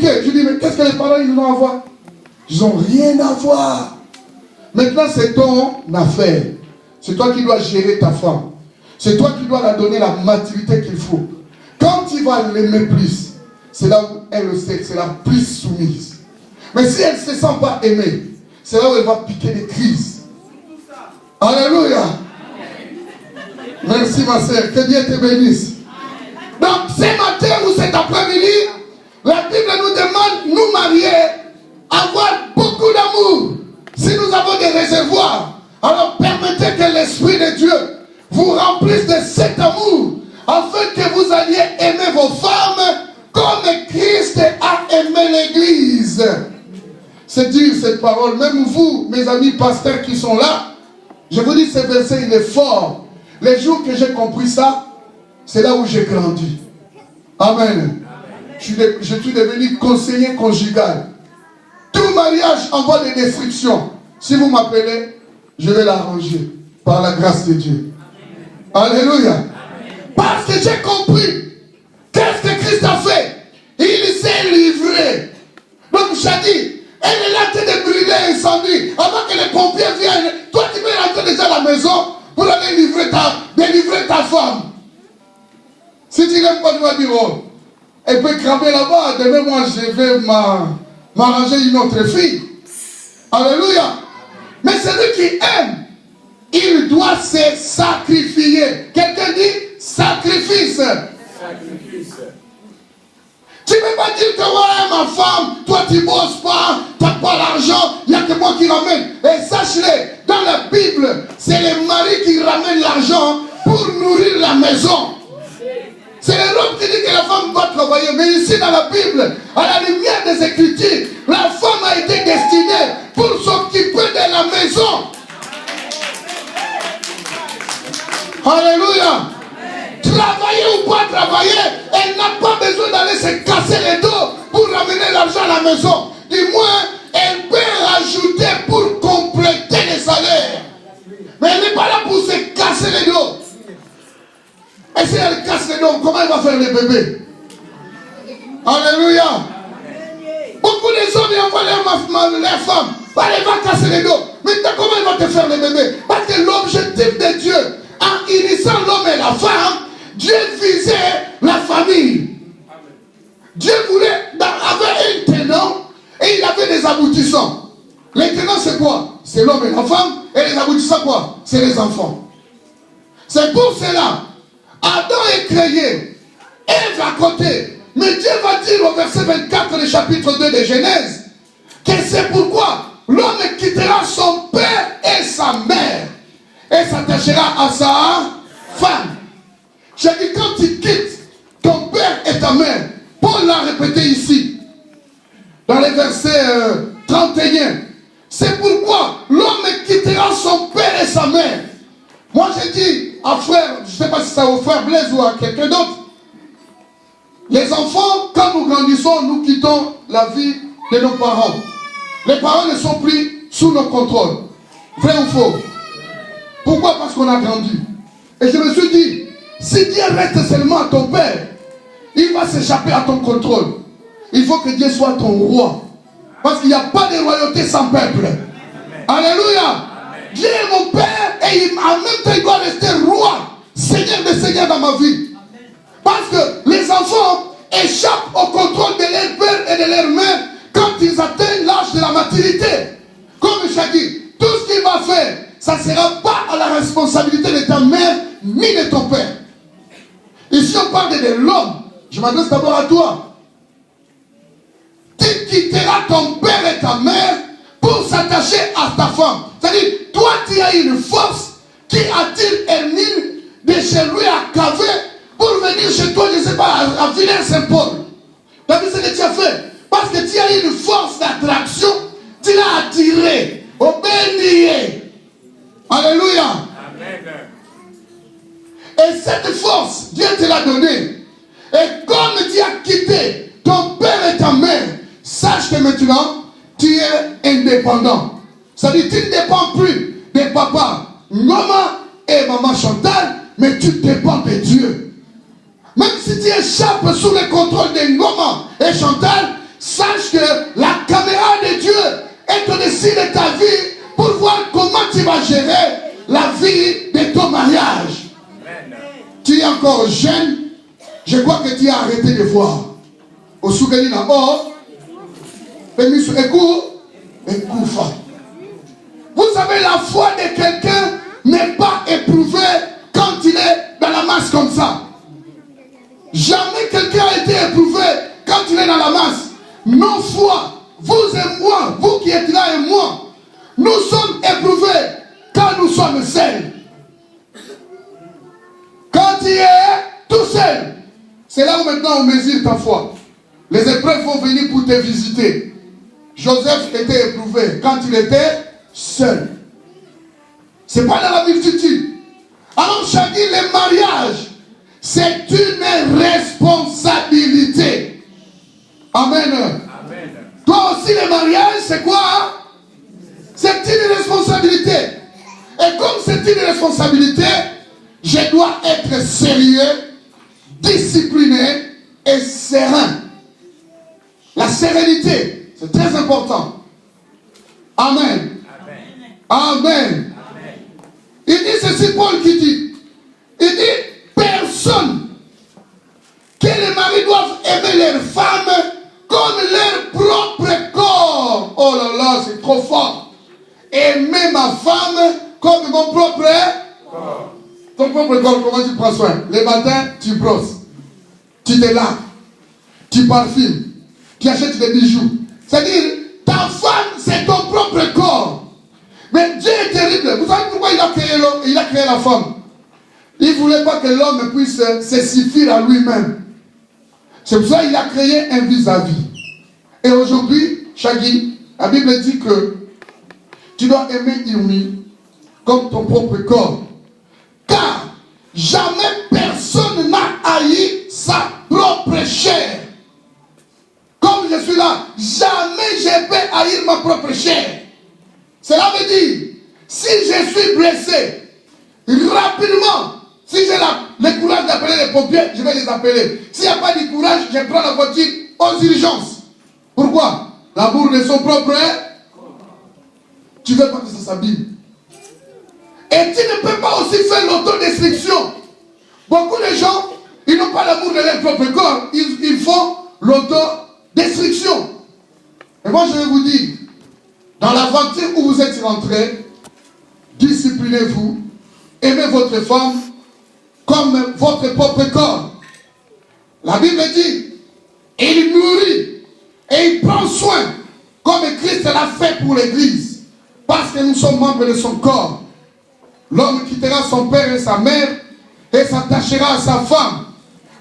expliqué. Je dis, mais qu'est-ce que les parents ils ont à voir? Ils n'ont rien à voir. Maintenant, c'est ton affaire. C'est toi qui dois gérer ta femme. C'est toi qui dois la donner la maturité qu'il faut. Quand tu vas l'aimer plus, c'est là où elle le sait, c'est la plus soumise. Mais si elle ne se sent pas aimée, c'est là où elle va piquer des crises. Alléluia. Merci ma sœur, que Dieu te bénisse. Donc ce matin ou cet après-midi, la Bible nous demande, nous mariés, avoir beaucoup d'amour. Si nous avons des réservoirs, alors permettez que l'Esprit de Dieu vous remplisse de cet amour, afin que vous alliez aimer vos femmes comme Christ a aimé l'Église. C'est dur cette parole, même vous, mes amis pasteurs qui sont là, je vous dis ce verset il est fort. Les jours que j'ai compris ça, c'est là où j'ai grandi. Amen. Je suis devenu conseiller conjugal. Tout mariage envoie des destructions. Si vous m'appelez, je vais l'arranger par la grâce de Dieu. Alléluia. Parce que j'ai compris. Qu'est-ce que Christ a fait? Il s'est livré. Donc j'ai dit, elle est là en train de brûler incendie. Avant que les pompiers viennent, toi tu peux rentrer déjà à la maison pour aller délivrer ta femme. Si tu n'aimes pas, tu vas dire, oh, elle peut cramer là-bas. Demain, moi, je vais m'arranger une autre fille. Alléluia. Mais celui qui aime, il doit se sacrifier. Quelqu'un dit sacrifice. Sacrifice. Tu ne peux pas dire que ouais, ma femme, toi tu ne bosses pas, tu n'as pas l'argent, il n'y a que moi qui ramène. Et sache-le, dans la Bible, c'est le mari qui ramène l'argent pour nourrir la maison. C'est l'Europe qui dit que la femme doit travailler. Mais ici dans la Bible, à la lumière des Écritures, la femme a été destinée pour s'occuper de la maison. Alléluia. Travailler ou pas travailler, elle n'a pas besoin d'aller se casser les dos pour ramener l'argent à la maison. Du moins, elle peut rajouter pour compléter les salaires. Mais elle n'est pas là pour se casser les dos. Et si elle casse les dos, comment elle va faire les bébés? Alléluia. Beaucoup de hommes envoient les femmes. Elle va casser les dos. Maintenant, comment elle va te faire les bébés? Parce que l'objectif de Dieu, en unissant l'homme et la femme, Dieu visait la famille. Dieu avait un tenant et il avait des aboutissants. Les tenants c'est quoi? C'est l'homme et la femme. Et les aboutissants quoi? C'est les enfants. C'est pour cela, Adam est créé, Ève à côté. Mais Dieu va dire au verset 24 du chapitre 2 de Genèse que c'est pourquoi l'homme quittera son père et sa mère et s'attachera à sa femme. J'ai dit, quand tu quittes ton père et ta mère, Paul l'a répété ici, dans les versets 31, c'est pourquoi l'homme quittera son père et sa mère. Moi j'ai dit à frère, je ne sais pas si c'est au frère Blaise ou à quelqu'un d'autre, les enfants, quand nous grandissons, nous quittons la vie de nos parents. Les parents ne sont plus sous nos contrôles. Vrai ou faux? Pourquoi? Parce qu'on a grandi. Et je me suis dit, si Dieu reste seulement à ton père, il va s'échapper à ton contrôle. Il faut que Dieu soit ton roi. Parce qu'il n'y a pas de royauté sans peuple. Alléluia. Dieu est mon père et en même temps il doit rester roi, Seigneur des seigneurs dans ma vie. Parce que les enfants échappent au contrôle de leur père et de leur mère quand ils atteignent l'âge de la maturité. Comme j'ai dit, tout ce qu'il va faire, ça ne sera pas à la responsabilité de ta mère ni de ton père. Ici on parle de l'homme. Je m'adresse d'abord à toi. Tu quitteras ton père et ta mère pour s'attacher à ta femme. C'est-à-dire, toi tu as une force qui attire Hermine de chez lui à Cavé pour venir chez toi, je ne sais pas, à Villers-Saint-Paul. Tu as vu ce que tu as fait? Parce que tu as une force d'attraction, tu l'as attiré au bénier. Alléluia. Amen. Et cette force, Dieu te l'a donnée. Et comme tu as quitté ton père et ta mère, sache que maintenant, tu es indépendant. C'est-à-dire, tu ne dépends plus de papa, maman et maman Chantal, mais tu dépends de Dieu. Même si tu échappes sous le contrôle de Ngoma et Chantal, sache que la caméra de Dieu est au-dessus de ta vie pour voir comment tu vas gérer la vie de ton mariage. Amen. Tu es encore jeune, je crois que tu as arrêté de voir. Au souvenir d'abord, écoute. Vous savez, la foi de quelqu'un n'est pas éprouvée quand il est dans la masse comme ça. Jamais quelqu'un a été éprouvé quand il est dans la masse. Nos foi, vous et moi, vous qui êtes là et moi, nous sommes éprouvés quand nous sommes seuls. Quand tu es tout seul, c'est là où maintenant on mesure ta foi. Les épreuves vont venir pour te visiter. Joseph était éprouvé quand il était seul. C'est pas dans la multitude. Alors, je dis, le mariage, c'est une responsabilité. Amen. Amen. Toi aussi, le mariage, c'est quoi? C'est une responsabilité. Et comme c'est une responsabilité, je dois être sérieux, discipliné et serein. La sérénité, c'est très important. Amen. Amen. Amen. Amen. Il dit ceci, Paul qui dit, il dit, personne que les maris doivent aimer leurs femmes comme leur propre corps. Oh là là, c'est trop fort. Aimer ma femme comme mon propre corps. Ton propre corps, comment tu prends soin? Les matins, tu brosses, tu te laves, tu parfumes, tu achètes des bijoux. C'est-à-dire, ta femme, c'est ton propre corps. Mais Dieu est terrible. Vous savez pourquoi il a créé l'homme? Il a créé la femme. Il ne voulait pas que l'homme puisse se suffire à lui-même. C'est pour ça qu'il a créé un vis-à-vis. Et aujourd'hui, Shaggy, la Bible dit que tu dois aimer Irmi comme ton propre corps. Car jamais personne n'a haï sa propre chair. Comme je suis là, jamais je peux haïr ma propre chair. Cela veut dire, si je suis blessé, rapidement, si j'ai le courage d'appeler les pompiers, je vais les appeler. S'il n'y a pas de courage, je prends la voiture aux urgences. Pourquoi? L'amour de son propre. Tu ne veux pas que ça s'abîme. Et tu ne peux pas aussi faire l'autodestruction. Beaucoup de gens, ils n'ont pas l'amour de leur propre corps. Ils font l'autodestruction. Et moi, je vais vous dire, dans l'aventure où vous êtes rentrés, disciplinez-vous, aimez votre femme comme votre propre corps. La Bible dit, il nourrit et il prend soin, comme Christ l'a fait pour l'Église, parce que nous sommes membres de son corps. L'homme quittera son père et sa mère et s'attachera à sa femme.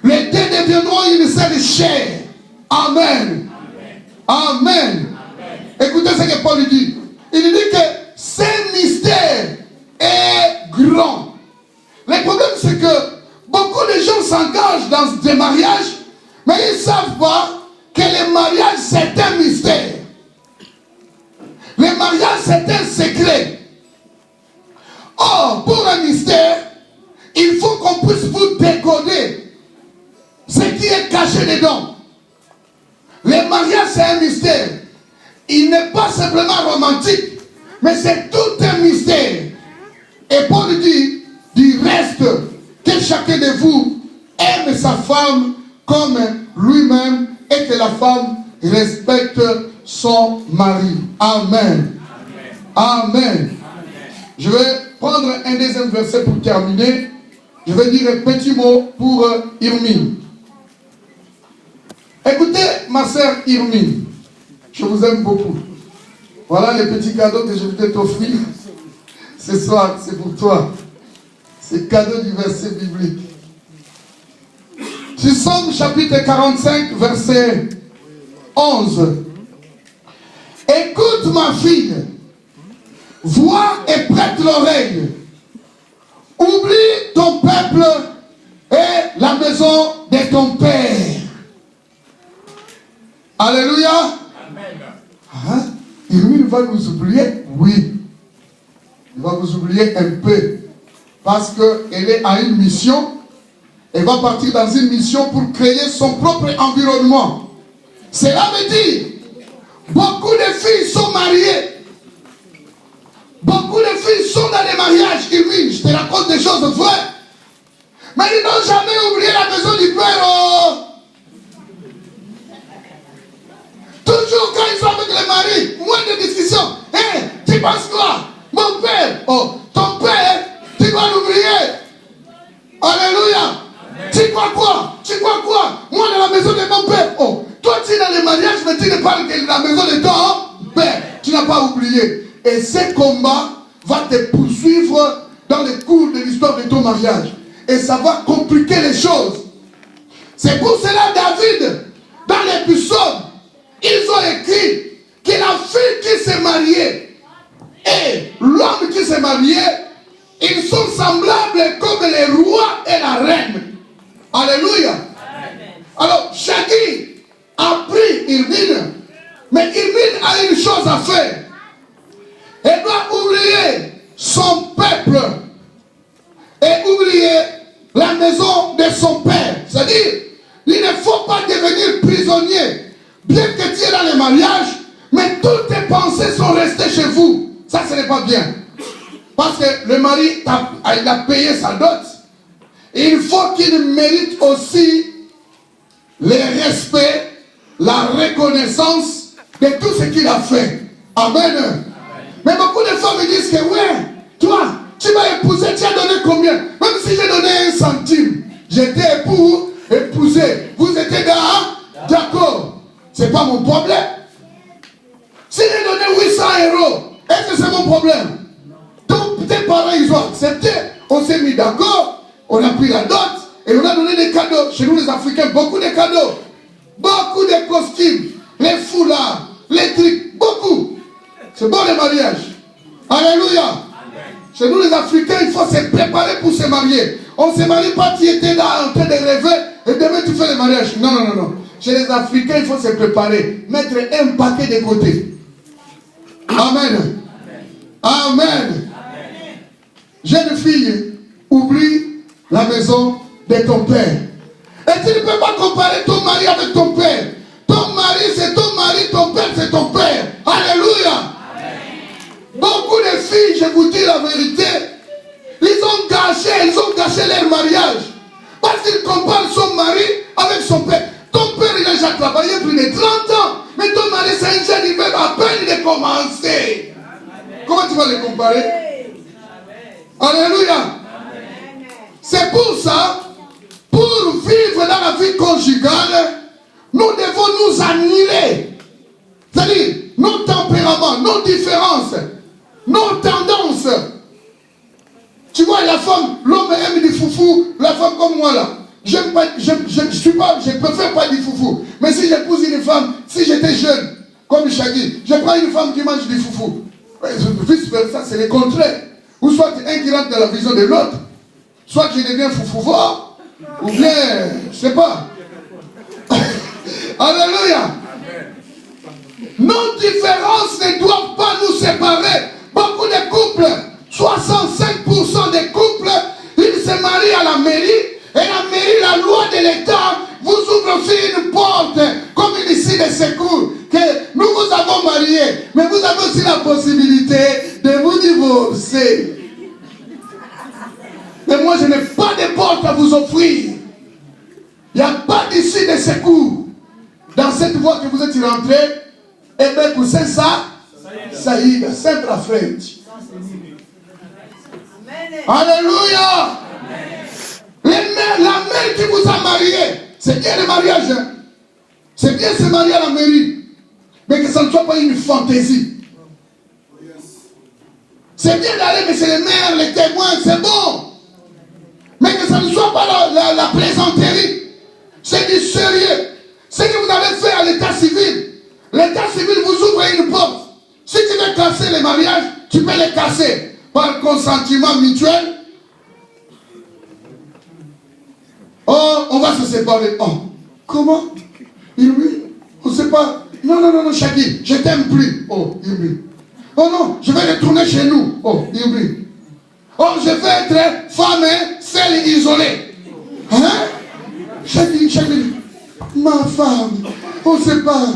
Les deux deviendront une seule chair. Amen. Amen. Amen. Écoutez ce que Paul dit. Il dit que ce mystère est grand. Le problème, c'est que beaucoup de gens s'engagent dans des mariages, mais ils ne savent pas que le mariage, c'est un mystère. Le mariage, c'est un secret. Or, pour un mystère, il faut qu'on puisse vous décoder ce qui est caché dedans. Le mariage, c'est un mystère. Il n'est pas simplement romantique, mais c'est tout un mystère. Et Paul dit, du reste, que chacun de vous aime sa femme comme lui-même et que la femme respecte son mari. Amen. Amen. Amen. Je vais prendre un deuxième verset pour terminer. Je vais dire un petit mot pour Irmine. Écoutez, ma sœur Irmine. Je vous aime beaucoup. Voilà les petits cadeaux que je voulais t'offrir. Ce soir, c'est pour toi. C'est cadeau du verset biblique. Tu Psaume chapitre 45, verset 11. Écoute ma fille, vois et prête l'oreille. Oublie ton peuple et la maison de ton père. Alléluia. Hein? Il va nous oublier? Oui. Il va vous oublier un peu. Parce qu'elle est à une mission. Elle va partir dans une mission pour créer son propre environnement. Cela veut dire Beaucoup de filles sont mariées. Beaucoup de filles sont dans des mariages humides. Je te raconte des choses vraies. Mais ils n'ont jamais oublié la maison du père. Oh. Toujours quand ils sont avec les maris, moins de discussions. Hé, tu penses quoi? Mon père, oh, ton père, tu dois l'oublier. Alléluia. Tu crois quoi? Tu crois quoi? Moi dans la maison de mon père. Oh, toi tu es dans les mariages, mais tu ne parles que de la maison de ton père. Tu n'as pas oublié. Et ce combat va te poursuivre dans le cours de l'histoire de ton mariage. Et ça va compliquer les choses. C'est pour cela David, dans l'épisode, ils ont écrit que la fille qui s'est mariée et l'homme qui s'est marié, ils sont semblables comme les rois et la reine. Alléluia. Alors, chacun a pris Irmine, mais Irmine a une chose à faire. Elle doit oublier son peuple et oublier la maison de son père. C'est-à-dire, il ne faut pas devenir prisonnier. Bien que tu es dans les mariages, mais toutes tes pensées sont restées chez vous. Ça, ce n'est pas bien. Parce que le mari, il a payé sa dot. Il faut qu'il mérite aussi le respect, la reconnaissance de tout ce qu'il a fait. Amen. Mais beaucoup de femmes me disent que, ouais, toi, tu m'as épousé, tu as donné combien? Même si j'ai donné 1 centime, j'étais épousé. Vous étiez d'accord. Ce n'est pas mon problème. Si j'ai donné 800 €, est-ce que c'est mon problème? Donc, tes parents, ils ont accepté. On s'est mis d'accord. On a pris la dot. Et on a donné des cadeaux. Chez nous, les Africains, beaucoup de cadeaux. Beaucoup de costumes. Les foulards. Les trucs. Beaucoup. C'est bon, les mariages. Alléluia. Amen. Chez nous, les Africains, il faut se préparer pour se marier. On ne se marie pas, tu étais là en train de rêver. Et demain, tu fais le mariage. Non, non, non, non. Chez les Africains, il faut se préparer. Mettre un paquet de côté. Amen. Amen. Amen. Jeune fille, oublie la maison de ton père. Et tu ne peux pas comparer ton mari avec ton père. Ton mari, c'est ton mari, ton père, c'est ton père. Alléluia. Amen. Beaucoup de filles, je vous dis la vérité, ils ont gâché leur mariage. Parce qu'ils comparent son mari avec son père. Ton père, il a déjà travaillé plus de 30 ans. Mais ton mari, c'est un jeune, il veut à peine de commencer. Amen. Comment tu vas les comparer? Amen. Alléluia. Amen. C'est pour ça, pour vivre dans la vie conjugale, nous devons nous annuler. C'est-à-dire, nos tempéraments, nos différences, nos tendances. Tu vois, la femme, l'homme aime du foufou, la femme comme moi là. J'aime pas, je préfère pas du foufou. Mais si j'épouse une femme, si j'étais jeune, comme Shaggy, je prends une femme qui mange du foufou. Vice versa, c'est le contraire. Ou soit un qui rentre dans la vision de l'autre, soit je deviens foufou-fort, ou bien, je sais pas. Alléluia. Nos différences ne doivent pas nous séparer. Beaucoup de couples, 65% des couples, ils se marient à la mairie. Et la mairie, la loi de l'État, vous ouvre aussi une porte, comme une issue de secours, que nous vous avons marié, mais vous avez aussi la possibilité de vous divorcer. Et moi, je n'ai pas de porte à vous offrir. Il n'y a pas d'issue de secours. Dans cette voie que vous êtes rentrés, et bien, pour ça, Saïd, sempre à frente. Alléluia. La mère qui vous a marié, c'est bien le mariage. Hein? C'est bien se marier à la mairie. Mais que ça ne soit pas une fantaisie. C'est bien d'aller, mais c'est les mères, les témoins, c'est bon. Mais que ça ne soit pas la plaisanterie. C'est du sérieux. Ce que vous avez fait à l'état civil vous ouvre une porte. Si tu veux casser les mariages, tu peux les casser par consentement mutuel. Oh, on va se séparer. Oh, comment? Il on ne sait pas. Non, non, non, non, Shaggy, je t'aime plus. Oh, il oh non, je vais retourner chez nous. Oh, il oh, je vais être femme, seule, isolée. Hein? Shaggy, ma femme, on ne sait pas.